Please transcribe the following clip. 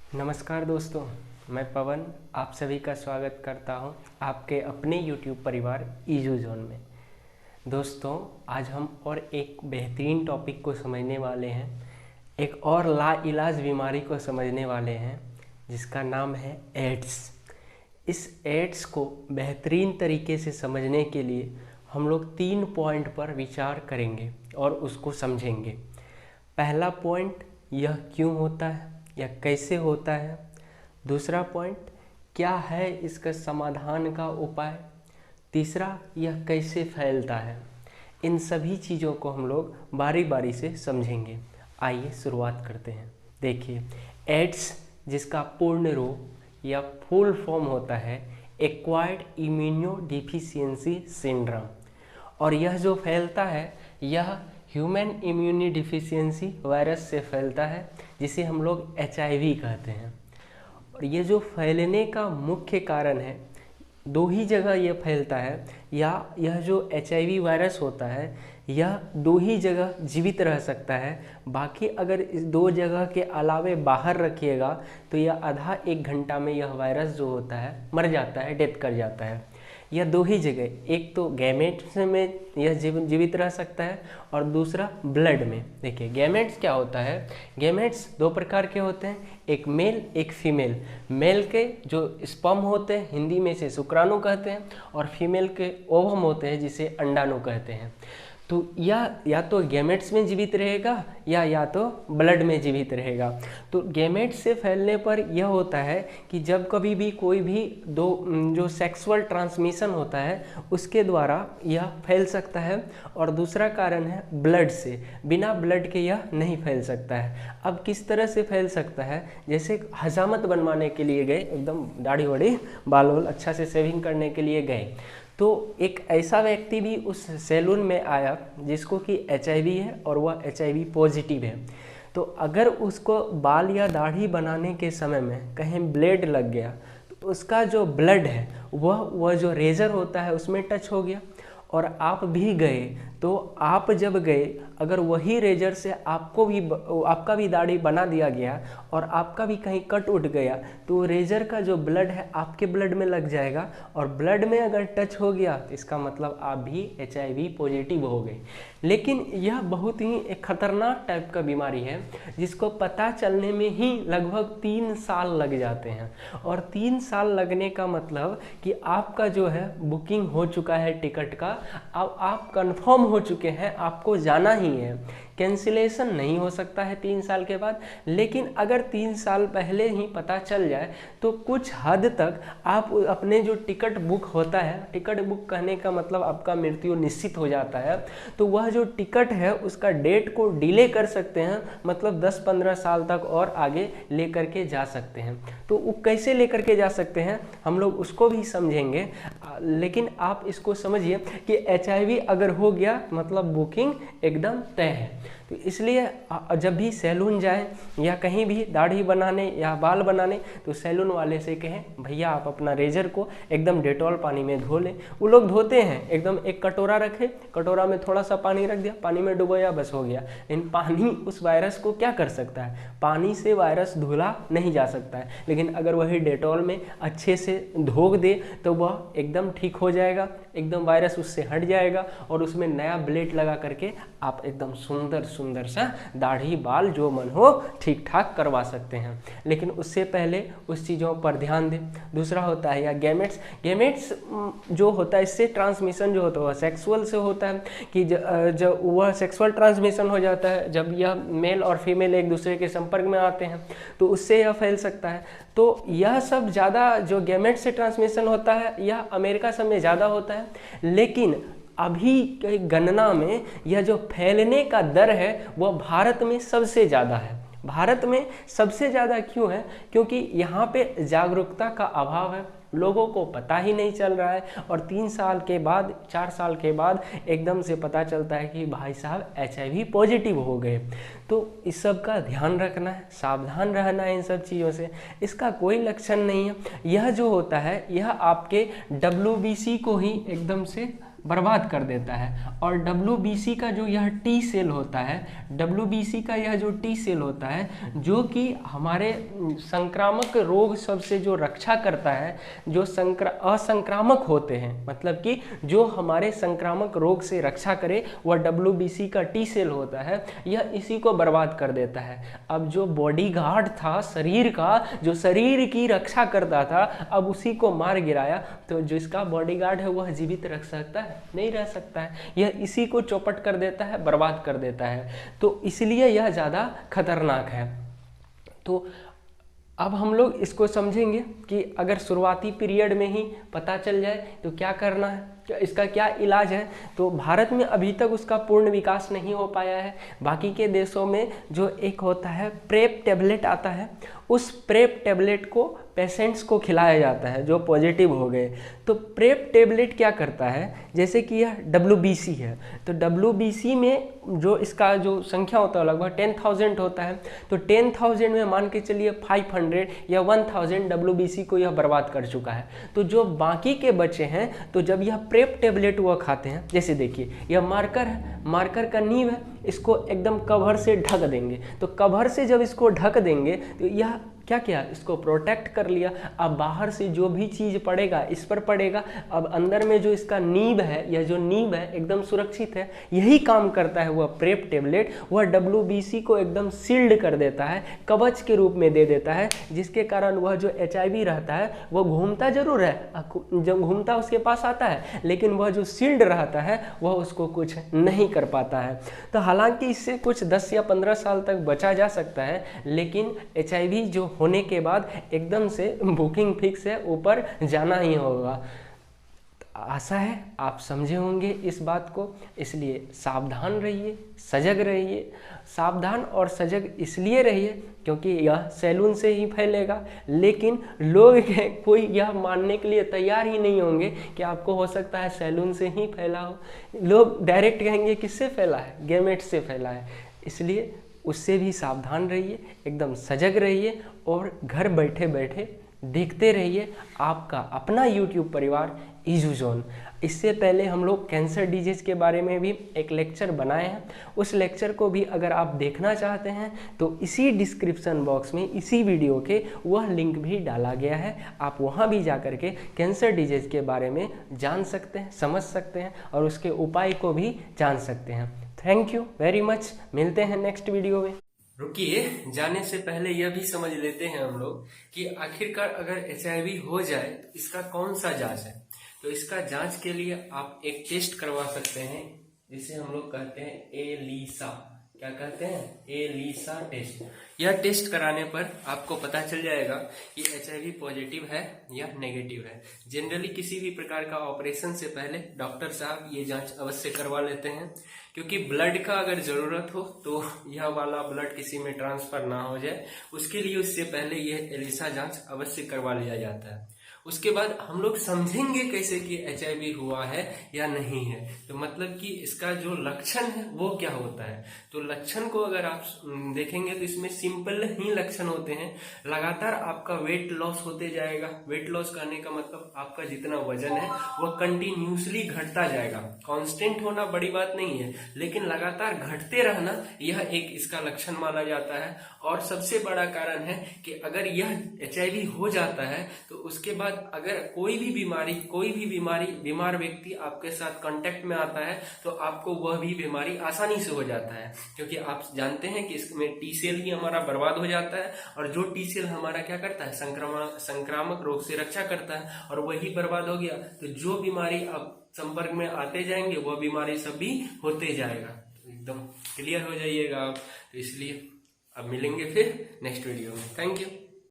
नमस्कार दोस्तों, मैं पवन आप सभी का स्वागत करता हूं आपके अपने YouTube परिवार ईजू जोन में। दोस्तों, आज हम और एक बेहतरीन टॉपिक को समझने वाले हैं, एक और लाइलाज बीमारी को समझने वाले हैं जिसका नाम है एड्स। इस एड्स को बेहतरीन तरीके से समझने के लिए हम लोग 3 पॉइंट पर विचार करेंगे और उसको समझेंगे। पहला पॉइंट, यह क्यों होता है या कैसे होता है। दूसरा पॉइंट, क्या है इसका समाधान का उपाय। तीसरा, यह कैसे फैलता है। इन सभी चीज़ों को हम लोग बारी बारी से समझेंगे। आइए शुरुआत करते हैं। देखिए, एड्स जिसका पूर्ण रूप या फुल फॉर्म होता है एक्वायर्ड इम्यूनोडिफिशियंसी सिंड्रोम, और यह जो फैलता है यह ह्यूमन इम्यूनी डिफिशियंसी वायरस से फैलता है, जिसे हम लोग HIV कहते हैं। और ये जो फैलने का मुख्य कारण है, 2 ही जगह ये फैलता है, या यह जो HIV वायरस होता है यह 2 ही जगह जीवित रह सकता है। बाकी अगर इस 2 जगह के अलावे बाहर रखिएगा तो यह आधा 1 घंटा में यह वायरस जो होता है मर जाता है, डेथ कर जाता है। यह 2 ही जगह, एक तो गैमेट्स में यह जीवित रह सकता है और दूसरा ब्लड में। देखिए, गैमेट्स क्या होता है, गैमेट्स 2 प्रकार के होते हैं, एक मेल एक फीमेल। मेल के जो स्पर्म होते हैं हिंदी में से शुक्राणु कहते हैं, और फीमेल के ओवम होते हैं जिसे अंडाणु कहते हैं। तो या तो गैमेट्स में जीवित रहेगा या तो ब्लड में जीवित रहेगा। तो गैमेट्स से फैलने पर यह होता है कि जब कभी भी कोई भी जो सेक्सुअल ट्रांसमिशन होता है उसके द्वारा यह फैल सकता है। और दूसरा कारण है ब्लड से, बिना ब्लड के यह नहीं फैल सकता है। अब किस तरह से फैल सकता है, जैसे हजामत बनवाने के लिए गए, एकदम दाढ़ी वाड़ी बाल अच्छा से शेविंग करने के लिए गए, तो एक ऐसा व्यक्ति भी उस सैलून में आया जिसको कि HIV है और वह HIV पॉजिटिव है। तो अगर उसको बाल या दाढ़ी बनाने के समय में कहीं ब्लेड लग गया तो उसका जो ब्लड है वह जो रेजर होता है उसमें टच हो गया, और आप भी गए, तो आप जब गए अगर वही रेजर से आपका भी दाढ़ी बना दिया गया और आपका भी कहीं कट उठ गया, तो रेजर का जो ब्लड है आपके ब्लड में लग जाएगा, और ब्लड में अगर टच हो गया तो इसका मतलब आप भी HIV पॉजिटिव हो गए। लेकिन यह बहुत ही एक खतरनाक टाइप का बीमारी है जिसको पता चलने में ही लगभग 3 साल लग जाते हैं। और 3 साल लगने का मतलब कि आपका जो है बुकिंग हो चुका है टिकट का, अब आप कंफर्म हो चुके हैं, आपको जाना ही है, कैंसिलेशन नहीं हो सकता है 3 साल के बाद। लेकिन अगर 3 साल पहले ही पता चल जाए तो कुछ हद तक आप अपने जो टिकट बुक होता है, टिकट बुक कहने का मतलब आपका मृत्यु निश्चित हो जाता है, तो वह जो टिकट है उसका डेट को डिले कर सकते हैं, मतलब 10-15 साल तक और आगे लेकर के जा सकते हैं। तो वो कैसे लेकर के जा सकते हैं हम लोग उसको भी समझेंगे। लेकिन आप इसको समझिए कि HIV अगर हो गया मतलब बुकिंग एकदम तय है। तो इसलिए जब भी सैलून जाए या कहीं भी दाढ़ी बनाने या बाल बनाने, तो सैलून वाले से कहें भैया आप अपना रेजर को एकदम डेटॉल पानी में धो लें। वो लोग धोते हैं, एकदम एक कटोरा रखे, कटोरा में थोड़ा सा पानी रख दिया, पानी में डुबोया, बस हो गया। इन पानी उस वायरस को क्या कर सकता है, पानी से वायरस धुला नहीं जा सकता है। लेकिन अगर वही डेटॉल में अच्छे से धो दे तो वह एकदम ठीक हो जाएगा, एकदम वायरस उससे हट जाएगा, और उसमें नया ब्लेड लगा करके आप एकदम सुंदर सा दाढ़ी बाल जो मन हो ठीक ठाक करवा सकते हैं। लेकिन उससे पहले उस चीज़ों पर ध्यान दें। दूसरा होता है या गैमेट्स जो होता है, इससे ट्रांसमिशन जो होता है वह सेक्सुअल से होता है, कि जब वह सेक्सुअल ट्रांसमिशन हो जाता है जब यह मेल और फीमेल एक दूसरे के संपर्क में आते हैं, तो उससे यह फैल सकता है। तो यह सब ज़्यादा जो गैमेट से ट्रांसमिशन होता है यह अमेरिका सब में ज़्यादा होता है। लेकिन अभी की गणना में यह जो फैलने का दर है वह भारत में सबसे ज़्यादा है। भारत में सबसे ज़्यादा क्यों है, क्योंकि यहाँ पे जागरूकता का अभाव है, लोगों को पता ही नहीं चल रहा है। और 3 साल के बाद 4 साल के बाद एकदम से पता चलता है कि भाई साहब HIV पॉजिटिव हो गए। तो इस सब का ध्यान रखना है, सावधान रहना है इन सब चीज़ों से। इसका कोई लक्षण नहीं है। यह जो होता है यह आपके WBC को ही एकदम से बर्बाद कर देता है। और WBC का जो यह टी सेल होता है, WBC का यह जो टी सेल होता है जो कि हमारे संक्रामक रोग सबसे जो रक्षा करता है, जो असंक्रामक होते हैं, मतलब कि जो हमारे संक्रामक रोग से रक्षा करे, वह WBC का टी सेल होता है, यह इसी को बर्बाद कर देता है। अब जो बॉडीगार्ड था शरीर का, जो शरीर की रक्षा करता था, अब उसी को मार गिराया, तो जिसका बॉडीगार्ड है वह जीवित रख सकता है? नहीं रह सकता है। यह इसी को चौपट कर देता है, बर्बाद कर देता है। तो इसलिए यह ज़्यादा खतरनाक है। तो अब हम लोग इसको समझेंगे कि अगर शुरुआती पीरियड में ही पता चल जाए तो क्या करना है, इसका क्या इलाज है। तो भारत में अभी तक उसका पूर्ण विकास नहीं हो पाया है। बाकी के देशों में जो एक होता है प्रेप टेबलेट आता है, उस प्रेप टेबलेट को पेशेंट्स को खिलाया जाता है जो पॉजिटिव हो गए। तो प्रेप टेबलेट क्या करता है, जैसे कि यह WBC है, तो WBC में जो इसका जो संख्या होता है लगभग 10,000 होता है। तो 10,000 में मान के चलिए 500 या 1,000 WBC को यह बर्बाद कर चुका है। तो जो बाकी के बचे हैं, तो जब यह प्रेप टेबलेट वह खाते हैं, जैसे देखिए यह मार्कर है, मार्कर का नींव है, इसको एकदम कवर से ढक देंगे। तो कवर से जब इसको ढक देंगे तो यह क्या किया, इसको प्रोटेक्ट कर लिया। अब बाहर से जो भी चीज़ पड़ेगा इस पर पड़ेगा। अब अंदर में जो इसका नींव है, यह जो नींव है एकदम सुरक्षित है। यही काम करता है वह प्रेप टेबलेट, वह WBC को एकदम सील्ड कर देता है, कवच के रूप में दे देता है, जिसके कारण वह जो HIV रहता है वह घूमता जरूर है, जब घूमता उसके पास आता है, लेकिन वह जो सील्ड रहता है वह उसको कुछ नहीं कर पाता है। तो हालांकि इससे कुछ 10 या 15 साल तक बचा जा सकता है, लेकिन HIV जो होने के बाद एकदम से बुकिंग फिक्स है, ऊपर जाना ही होगा। तो आशा है आप समझे होंगे इस बात को। इसलिए सावधान रहिए, सजग रहिए। सावधान और सजग इसलिए रहिए क्योंकि यह सैलून से ही फैलेगा, लेकिन लोग कोई यह मानने के लिए तैयार ही नहीं होंगे कि आपको हो सकता है सैलून से ही फैला हो। लोग डायरेक्ट कहेंगे किससे फैला है, गेमेट से फैला है। इसलिए उससे भी सावधान रहिए, एकदम सजग रहिए और घर बैठे बैठे देखते रहिए आपका अपना YouTube परिवार ईजू जोन। इससे पहले हम लोग कैंसर डिजीज के बारे में भी एक लेक्चर बनाए हैं। उस लेक्चर को भी अगर आप देखना चाहते हैं तो इसी डिस्क्रिप्शन बॉक्स में इसी वीडियो के वह लिंक भी डाला गया है। आप वहां भी जा कर के कैंसर डिजीज के बारे में जान सकते हैं, समझ सकते हैं और उसके उपाय को भी जान सकते हैं। Thank you very much. मिलते हैं नेक्स्ट वीडियो में। रुकिए, जाने से पहले यह भी समझ लेते हैं हम लोग कि आखिरकार अगर HIV हो जाए तो इसका कौन सा जांच है। तो इसका जांच के लिए आप एक टेस्ट करवा सकते हैं, जिसे हम लोग कहते हैं ELISA। क्या कहते हैं? ELISA test. यह टेस्ट कराने पर आपको पता चल जाएगा कि HIV पॉजिटिव है या नेगेटिव है। जनरली किसी भी प्रकार का ऑपरेशन से पहले डॉक्टर साहब ये जांच अवश्य करवा लेते हैं, क्योंकि ब्लड का अगर जरूरत हो तो यह वाला ब्लड किसी में ट्रांसफर ना हो जाए, उसके लिए उससे पहले यह ELISA जांच अवश्य करवा लिया जाता है। उसके बाद हम लोग समझेंगे कैसे कि HIV हुआ है या नहीं है। तो मतलब कि इसका जो लक्षण है वो क्या होता है। तो लक्षण को अगर आप देखेंगे तो इसमें सिंपल ही लक्षण होते हैं। लगातार आपका वेट लॉस होते जाएगा। वेट लॉस करने का मतलब आपका जितना वजन है वह कंटिन्यूसली घटता जाएगा। कांस्टेंट होना बड़ी बात नहीं है, लेकिन लगातार घटते रहना यह एक इसका लक्षण माना जाता है। और सबसे बड़ा कारण है कि अगर यह HIV हो जाता है तो उसके बाद अगर कोई भी बीमार व्यक्ति आपके साथ कांटेक्ट में आता है तो आपको वह भी बीमारी आसानी से हो जाता है, क्योंकि आप जानते हैं कि इसमें टी सेल ही हमारा बर्बाद हो जाता है। और जो टी सेल हमारा क्या करता है, संक्रामक रोग से रक्षा करता है, और वही बर्बाद हो गया तो जो बीमारी आप संपर्क में आते जाएंगे वह बीमारी सब भी होते जाएगा। तो एकदम क्लियर हो जाइएगा आप। तो इसलिए अब मिलेंगे फिर नेक्स्ट वीडियो में। Thank you.